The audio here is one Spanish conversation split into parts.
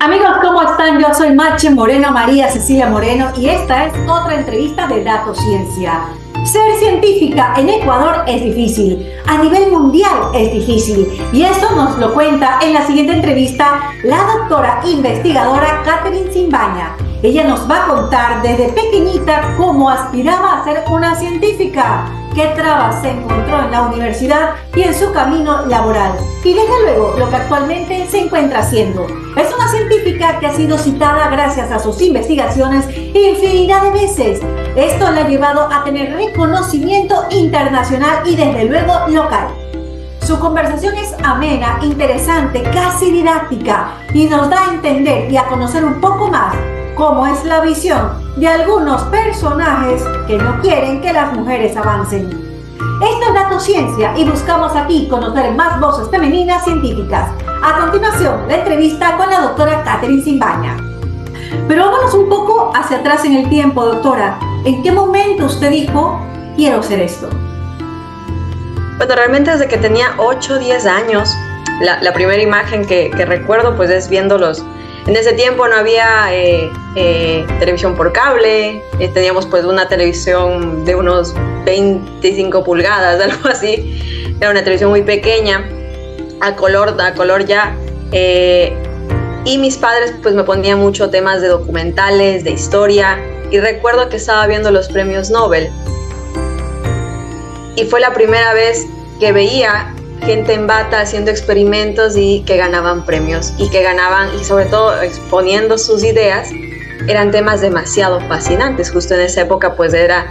Amigos, ¿cómo están? Yo soy Mache Moreno, María Cecilia Moreno, y esta es otra entrevista de Datos Ciencia. Ser científica en Ecuador es difícil, a nivel mundial es difícil, y esto nos lo cuenta en la siguiente entrevista la doctora investigadora Catherine Simbaña. Ella nos va a contar desde pequeñita cómo aspiraba a ser una científica, qué trabas se encontró en la universidad y en su camino laboral, y desde luego lo que actualmente se encuentra haciendo. Es una científica que ha sido citada gracias a sus investigaciones infinidad de veces. Esto la ha llevado a tener reconocimiento internacional y desde luego local. Su conversación es amena, interesante, casi didáctica, y nos da a entender y a conocer un poco más cómo es la visión de algunos personajes que no quieren que las mujeres avancen. Esto es Datos Ciencia y buscamos aquí conocer más voces femeninas científicas. A continuación, la entrevista con la doctora Catherine Simbaña. Pero vámonos un poco hacia atrás en el tiempo, doctora. ¿En qué momento usted dijo, quiero ser esto? Bueno, realmente desde que tenía 8 o 10 años, la primera imagen que recuerdo pues es viéndolos. En ese tiempo no había televisión por cable, teníamos pues una televisión de unos 25 pulgadas, algo así. Era una televisión muy pequeña, a color ya. Y mis padres pues me ponían mucho temas de documentales, de historia, y recuerdo que estaba viendo los premios Nobel. Y fue la primera vez que veía gente en bata haciendo experimentos y que ganaban premios y sobre todo exponiendo sus ideas. Eran temas demasiado fascinantes. Justo en esa época pues era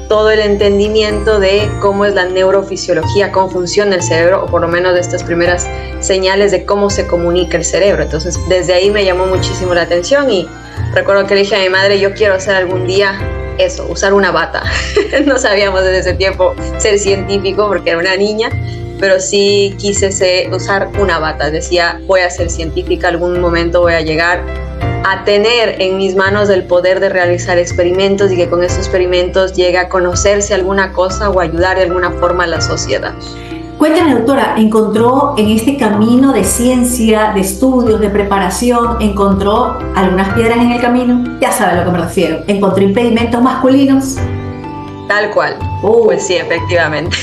todo el entendimiento de cómo es la neurofisiología, cómo funciona el cerebro, o por lo menos de estas primeras señales de cómo se comunica el cerebro. Entonces desde ahí me llamó muchísimo la atención y recuerdo que le dije a mi madre, yo quiero hacer algún día eso, usar una bata. No sabíamos desde ese tiempo ser científico porque era una niña, pero sí quise usar una bata. Decía, voy a ser científica, algún momento voy a llegar a tener en mis manos el poder de realizar experimentos y que con esos experimentos llegue a conocerse alguna cosa o ayudar de alguna forma a la sociedad. Cuéntame, doctora, ¿encontró en este camino de ciencia, de estudios, de preparación, encontró algunas piedras en el camino? Ya sabe a lo que me refiero. ¿Encontró impedimentos masculinos? Tal cual. Pues sí, efectivamente.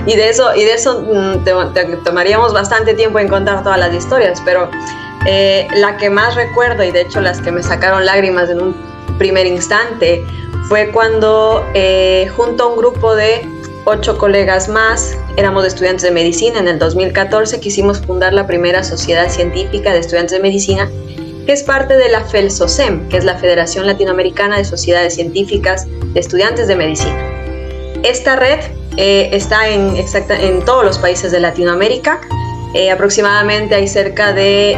y de eso te tomaríamos bastante tiempo en contar todas las historias, pero la que más recuerdo, y de hecho las que me sacaron lágrimas en un primer instante, fue cuando junto a un grupo de 8 colegas más, éramos estudiantes de medicina, en el 2014 quisimos fundar la primera sociedad científica de estudiantes de medicina, que es parte de la FELSOCEM, que es la Federación Latinoamericana de Sociedades Científicas de Estudiantes de Medicina. Esta red está en todos los países de Latinoamérica. Aproximadamente hay cerca de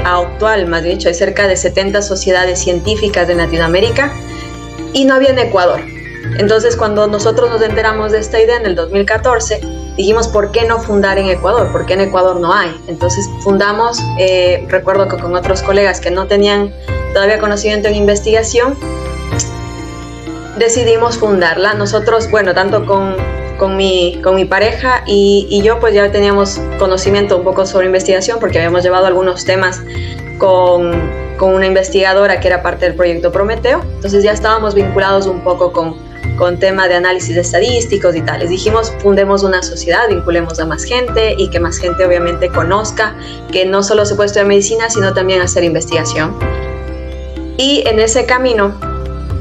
70 sociedades científicas de Latinoamérica, y no había en Ecuador. Entonces, cuando nosotros nos enteramos de esta idea en el 2014, dijimos, ¿por qué no fundar en Ecuador? ¿Por qué en Ecuador no hay? Entonces fundamos, recuerdo que con otros colegas que no tenían todavía conocimiento en investigación, decidimos fundarla. Nosotros, bueno, tanto con mi pareja y yo, pues ya teníamos conocimiento un poco sobre investigación porque habíamos llevado algunos temas con una investigadora que era parte del proyecto Prometeo. Entonces ya estábamos vinculados un poco con tema de análisis estadísticos y tales. Dijimos, fundemos una sociedad, vinculemos a más gente y que más gente obviamente conozca que no solo se puede estudiar medicina, sino también hacer investigación. Y en ese camino,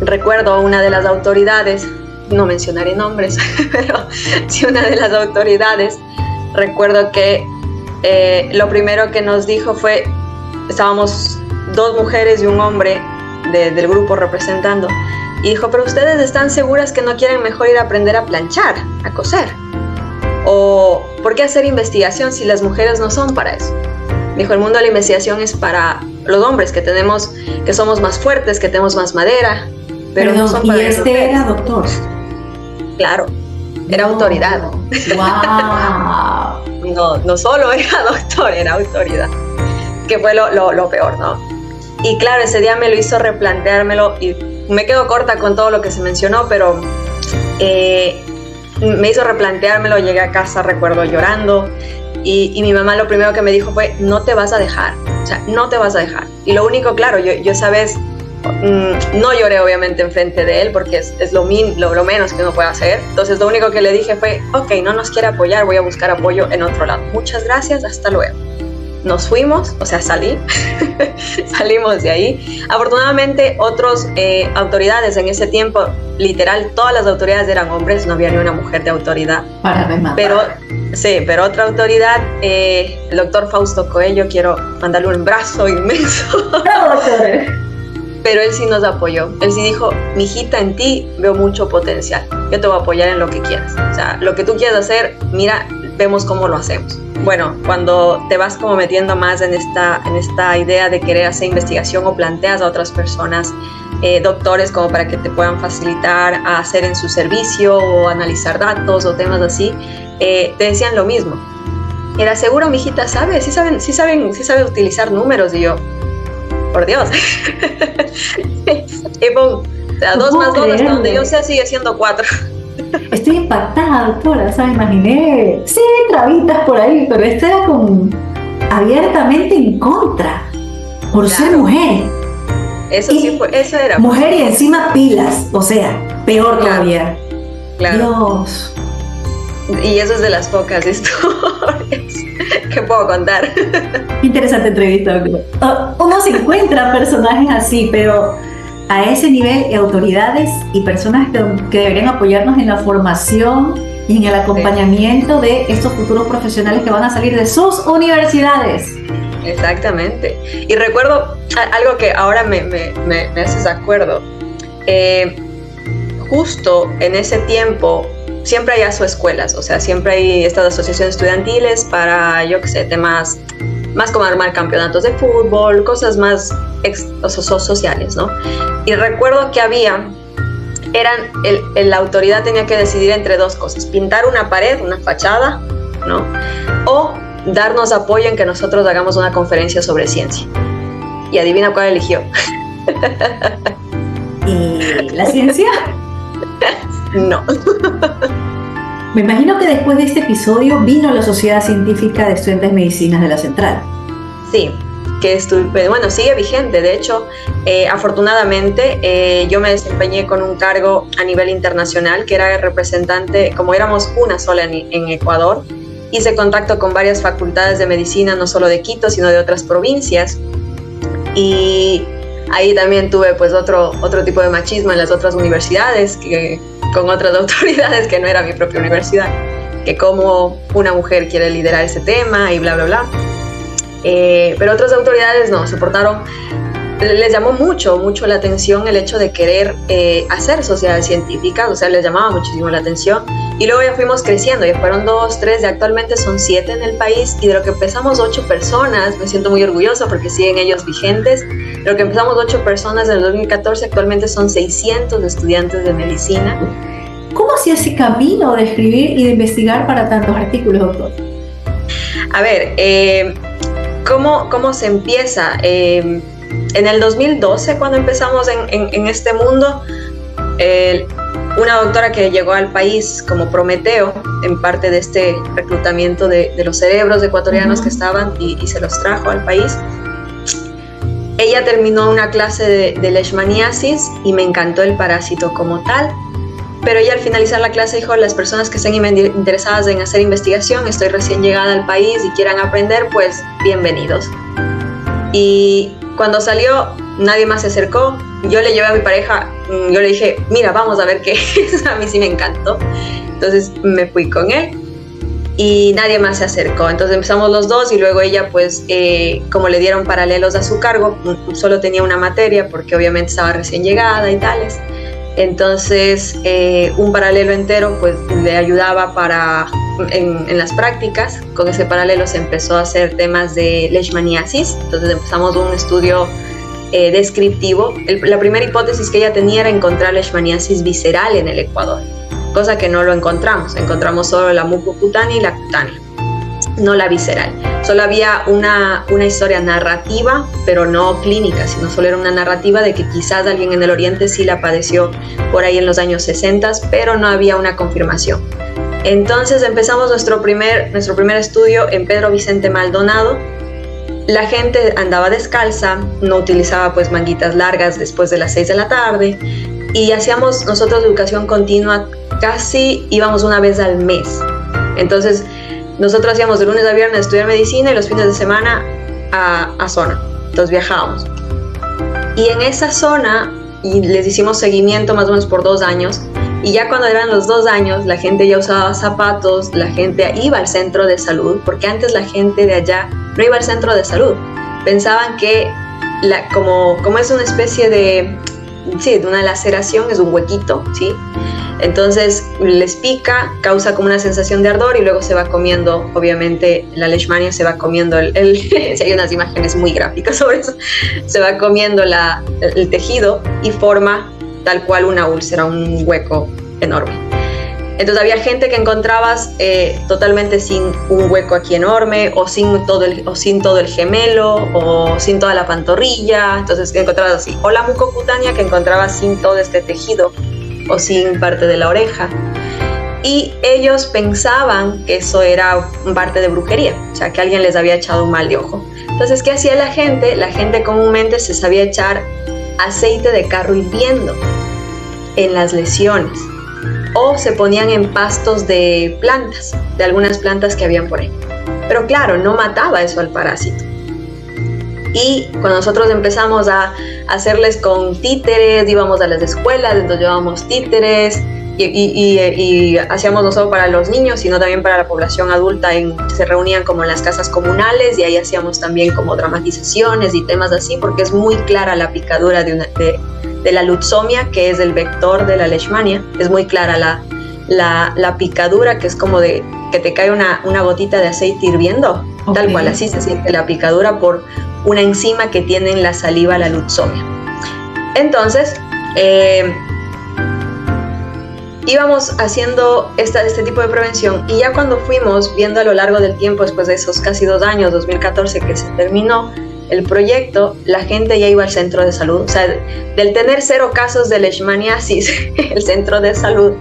recuerdo a una de las autoridades, no mencionaré nombres, pero sí una de las autoridades, recuerdo que lo primero que nos dijo fue, estábamos 2 mujeres y un hombre del grupo representando, y dijo, pero ustedes están seguras que no quieren mejor ir a aprender a planchar, a coser, o ¿por qué hacer investigación si las mujeres no son para eso? Dijo, el mundo de la investigación es para los hombres, que somos más fuertes, que tenemos más madera, pero no son para las mujeres. ¿Y era doctor? Claro, era autoridad. ¡Wow! No solo era doctor, era autoridad, que fue lo peor, ¿no? Y claro, ese día me lo hizo replanteármelo, y me quedo corta con todo lo que se mencionó, pero me hizo replanteármelo. Llegué a casa, recuerdo, llorando, y mi mamá lo primero que me dijo fue, no te vas a dejar, o sea, no te vas a dejar. Y lo único, claro, yo esa vez no lloré obviamente enfrente de él porque es lo menos que uno puede hacer. Entonces lo único que le dije fue, ok, no nos quiere apoyar, voy a buscar apoyo en otro lado. Muchas gracias, hasta luego. Nos fuimos, o sea, salimos de ahí. Afortunadamente, otras autoridades en ese tiempo, literal, todas las autoridades eran hombres, no había ni una mujer de autoridad. Para rematar. Pero otra autoridad, el doctor Fausto Coello, quiero mandarle un abrazo inmenso. Pero él sí nos apoyó. Él sí dijo, mijita, en ti veo mucho potencial. Yo te voy a apoyar en lo que quieras. O sea, lo que tú quieras hacer, mira, vemos cómo lo hacemos. Bueno, cuando te vas como metiendo más en esta idea de querer hacer investigación o planteas a otras personas, doctores, como para que te puedan facilitar a hacer en su servicio o analizar datos o temas así, te decían lo mismo. Era seguro, mijita, ¿sabe? Sí sabe utilizar números. Y yo, por Dios. Y pum, o sea, 2 más 2 hasta donde yo sé sigue siendo 4. Estoy impactada, doctora, o sea, imaginé, sí, trabitas por ahí, pero esta era como abiertamente en contra, por claro. Ser mujer. Eso era. Mujer y encima pilas, o sea, peor todavía. Claro. Dios. Y eso es de las pocas historias que puedo contar. Interesante entrevista, doctora. Uno se encuentra personajes así, pero a ese nivel, autoridades y personas que deberían apoyarnos en la formación y en el acompañamiento de estos futuros profesionales que van a salir de sus universidades. Exactamente. Y recuerdo algo que ahora me haces acuerdo. Justo en ese tiempo siempre hay escuelas, o sea, siempre hay estas asociaciones estudiantiles para, yo qué sé, temas más como armar campeonatos de fútbol, cosas más sociales, ¿no? Y recuerdo que la autoridad tenía que decidir entre 2 cosas, pintar una pared, una fachada, ¿no? O darnos apoyo en que nosotros hagamos una conferencia sobre ciencia. Y adivina cuál eligió. ¿Y la ciencia? No. Me imagino que después de este episodio vino la Sociedad Científica de Estudiantes de Medicina de la Central. Sí, bueno, sigue vigente. De hecho, afortunadamente, yo me desempeñé con un cargo a nivel internacional, que era el representante, como éramos una sola en Ecuador, hice contacto con varias facultades de medicina, no solo de Quito, sino de otras provincias. Y ahí también tuve pues otro tipo de machismo en las otras universidades, con otras autoridades que no era mi propia universidad, que como una mujer quiere liderar ese tema y bla, bla, bla. Pero otras autoridades no, les llamó mucho la atención el hecho de querer hacer sociedades científicas, o sea, les llamaba muchísimo la atención. Y luego ya fuimos creciendo, ya fueron 2, 3, y actualmente son 7 en el país, y de lo que empezamos 8 personas, me siento muy orgullosa porque siguen ellos vigentes. De lo que empezamos 8 personas en el 2014, actualmente son 600 estudiantes de medicina. ¿Cómo hacía ese camino de escribir y de investigar para tantos artículos, doctor? A ver, ¿cómo se empieza? En el 2012, cuando empezamos en este mundo, una doctora que llegó al país como Prometeo, en parte de este reclutamiento de los cerebros ecuatorianos que estaban y se los trajo al país. Ella terminó una clase de leishmaniasis y me encantó el parásito como tal, pero ella al finalizar la clase dijo, las personas que estén interesadas en hacer investigación, estoy recién llegada al país y quieran aprender, pues bienvenidos. Y cuando salió, nadie más se acercó. Yo le llevé a mi pareja, yo le dije, mira, vamos a ver qué es. A mí sí me encantó. Entonces me fui con él y nadie más se acercó. Entonces empezamos los 2 y luego ella, pues, como le dieron paralelos a su cargo, solo tenía una materia porque obviamente estaba recién llegada y tales. Entonces, un paralelo entero, pues, le ayudaba en las prácticas. Con ese paralelo se empezó a hacer temas de leishmaniasis. Entonces empezamos un estudio descriptivo. La primera hipótesis que ella tenía era encontrar leishmaniasis visceral en el Ecuador, cosa que no lo encontramos. Encontramos solo la mucocutánea y la cutánea, no la visceral. Solo había una historia narrativa, pero no clínica, sino solo era una narrativa de que quizás alguien en el Oriente sí la padeció por ahí en los años 60, pero no había una confirmación. Entonces empezamos nuestro primer estudio en Pedro Vicente Maldonado. La gente andaba descalza, no utilizaba pues manguitas largas después de las 6 de la tarde, y hacíamos nosotros educación continua, casi íbamos una vez al mes. Entonces nosotros hacíamos de lunes a viernes estudiar medicina y los fines de semana a zona. Entonces viajábamos. Y en esa zona y les hicimos seguimiento más o menos por 2 años. Y ya cuando eran los 2 años, la gente ya usaba zapatos, la gente iba al centro de salud, porque antes la gente de allá no iba al centro de salud. Pensaban que como es una especie de una laceración, es un huequito, ¿sí? Entonces les pica, causa como una sensación de ardor y luego se va comiendo, obviamente la leishmania se va comiendo si hay unas imágenes muy gráficas sobre eso, se va comiendo el tejido y forma tal cual una úlcera, un hueco enorme. Entonces había gente que encontrabas totalmente sin un hueco aquí enorme, o sin todo el gemelo, o sin toda la pantorrilla. Entonces encontrabas así, o la mucocutánea que encontrabas sin todo este tejido, o sin parte de la oreja. Y ellos pensaban que eso era parte de brujería, o sea, que alguien les había echado un mal de ojo. Entonces, ¿qué hacía la gente? La gente comúnmente se sabía echar aceite de carro hirviendo en las lesiones, o se ponían en pastos de plantas, de algunas plantas que habían por ahí. Pero claro, no mataba eso al parásito. Y cuando nosotros empezamos a hacerles con títeres, íbamos a las escuelas, entonces llevábamos títeres y hacíamos no solo para los niños, sino también para la población adulta. Se reunían como en las casas comunales y ahí hacíamos también como dramatizaciones y temas así, porque es muy clara la picadura de la lutzomia, que es el vector de la leishmania. Es muy clara la picadura, que es como de que te cae una gotita de aceite hirviendo, okay. Tal cual, así se siente la picadura por una enzima que tiene en la saliva la lutzomia. Entonces, íbamos haciendo este tipo de prevención, y ya cuando fuimos viendo a lo largo del tiempo, después de esos casi 2 años, 2014 que se terminó el proyecto, la gente ya iba al centro de salud. O sea, del tener 0 casos de leishmaniasis, el centro de salud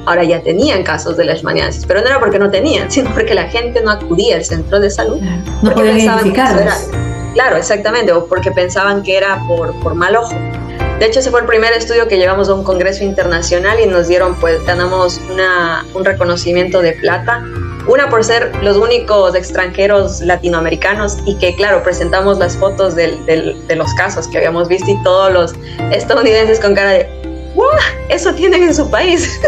ahora ya tenían casos de leishmaniasis, pero no era porque no tenían, sino porque la gente no acudía al centro de salud. No podían identificarlos. Claro, exactamente, o porque pensaban que era por mal ojo. De hecho, ese fue el primer estudio que llevamos a un congreso internacional y nos dieron, pues, ganamos un reconocimiento de plata. Una por ser los únicos extranjeros latinoamericanos, y que, claro, presentamos las fotos de los casos que habíamos visto, y todos los estadounidenses con cara de ¡wow! Eso tienen en su país.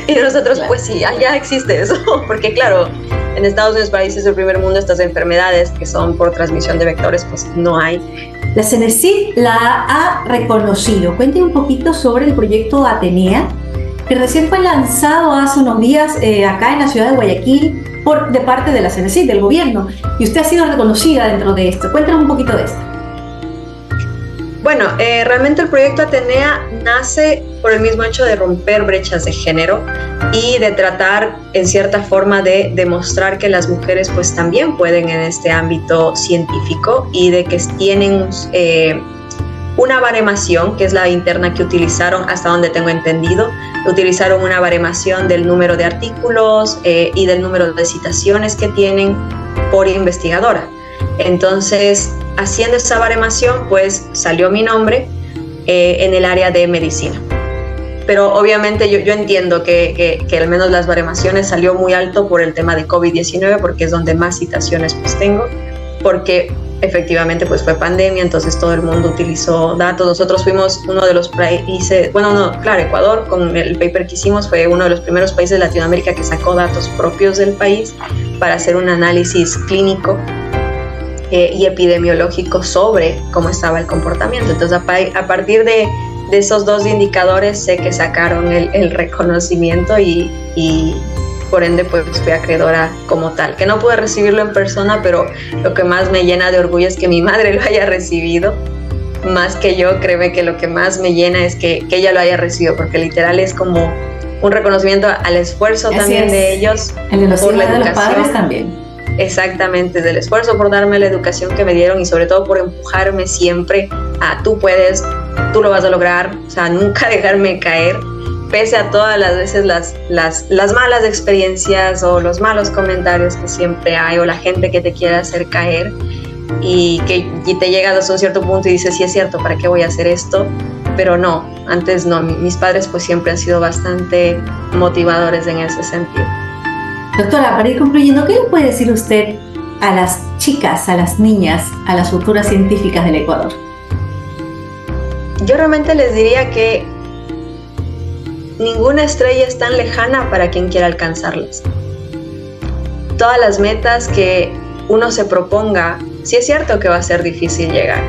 Y nosotros, claro. Pues sí, ya existe eso, porque claro, en Estados Unidos, países del primer mundo, estas enfermedades que son por transmisión de vectores, pues no hay. La CENESID la ha reconocido. Cuénteme un poquito sobre el proyecto Atenea, que recién fue lanzado hace unos días acá en la ciudad de Guayaquil de parte de la CENESID, del gobierno, y usted ha sido reconocida dentro de esto. Cuéntanos un poquito de esto. Bueno, realmente el proyecto Atenea nace por el mismo hecho de romper brechas de género y de tratar en cierta forma de demostrar que las mujeres pues también pueden en este ámbito científico, y de que tienen una baremación, que es la interna que utilizaron, hasta donde tengo entendido. Utilizaron una baremación del número de artículos y del número de citaciones que tienen por investigadora. Entonces, haciendo esa baremación, pues salió mi nombre en el área de medicina. Pero obviamente yo entiendo que al menos las baremaciones salió muy alto por el tema de COVID-19, porque es donde más citaciones pues tengo, porque efectivamente pues fue pandemia, entonces todo el mundo utilizó datos. Nosotros fuimos uno de los países, Ecuador, con el paper que hicimos, fue uno de los primeros países de Latinoamérica que sacó datos propios del país para hacer un análisis clínico y epidemiológico sobre cómo estaba el comportamiento. Entonces, a partir de esos 2 indicadores, sé que sacaron el reconocimiento y por ende pues fui acreedora como tal, que no pude recibirlo en persona, pero lo que más me llena de orgullo es que mi madre lo haya recibido, más que yo. Créeme que lo que más me llena es que ella lo haya recibido, porque literal es como un reconocimiento al esfuerzo. Así también es. De ellos, el de los hijos de los padres también. Exactamente, del esfuerzo por darme la educación que me dieron, y sobre todo por empujarme siempre a tú puedes, tú lo vas a lograr, o sea, nunca dejarme caer. pese a todas las veces las malas experiencias o los malos comentarios que siempre hay, o la gente que te quiere hacer caer, y te llegas hasta un cierto punto y dices, sí es cierto, ¿para qué voy a hacer esto? Pero no, antes no, mis padres pues siempre han sido bastante motivadores en ese sentido. Doctora, para ir concluyendo, ¿qué le puede decir usted a las chicas, a las niñas, a las futuras científicas del Ecuador? Yo realmente les diría que ninguna estrella es tan lejana para quien quiera alcanzarlas. Todas las metas que uno se proponga, sí es cierto que va a ser difícil llegar.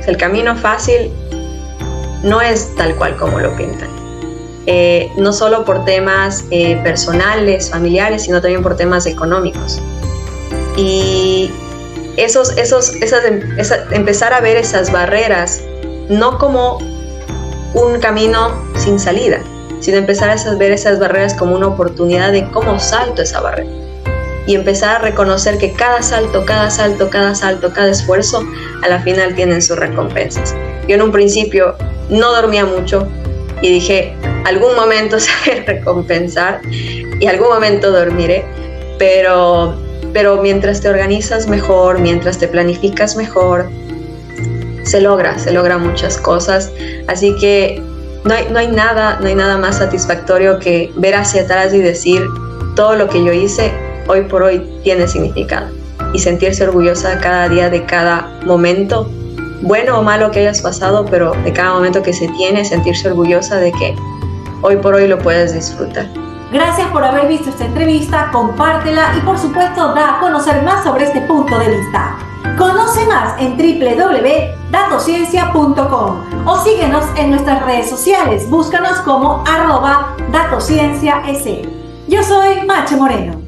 El camino fácil no es tal cual como lo pintan. No solo por temas personales, familiares, sino también por temas económicos. Y empezar a ver esas barreras no como un camino sin salida, sino empezar a ver esas barreras como una oportunidad de cómo salto esa barrera. Y empezar a reconocer que cada salto, cada esfuerzo, a la final tienen sus recompensas. Yo en un principio no dormía mucho y dije, algún momento saber recompensar y algún momento dormiré, pero mientras te organizas mejor, mientras te planificas mejor, se logra muchas cosas. Así que no hay nada más satisfactorio que ver hacia atrás y decir, todo lo que yo hice hoy por hoy tiene significado, y sentirse orgullosa cada día de cada momento, bueno o malo que hayas pasado, pero de cada momento que se tiene, sentirse orgullosa de que hoy por hoy lo puedes disfrutar. Gracias por haber visto esta entrevista, compártela y por supuesto da a conocer más sobre este punto de vista. Conoce más en www.datosciencia.com o síguenos en nuestras redes sociales, búscanos como @datosciencias. Yo soy Mache Moreno.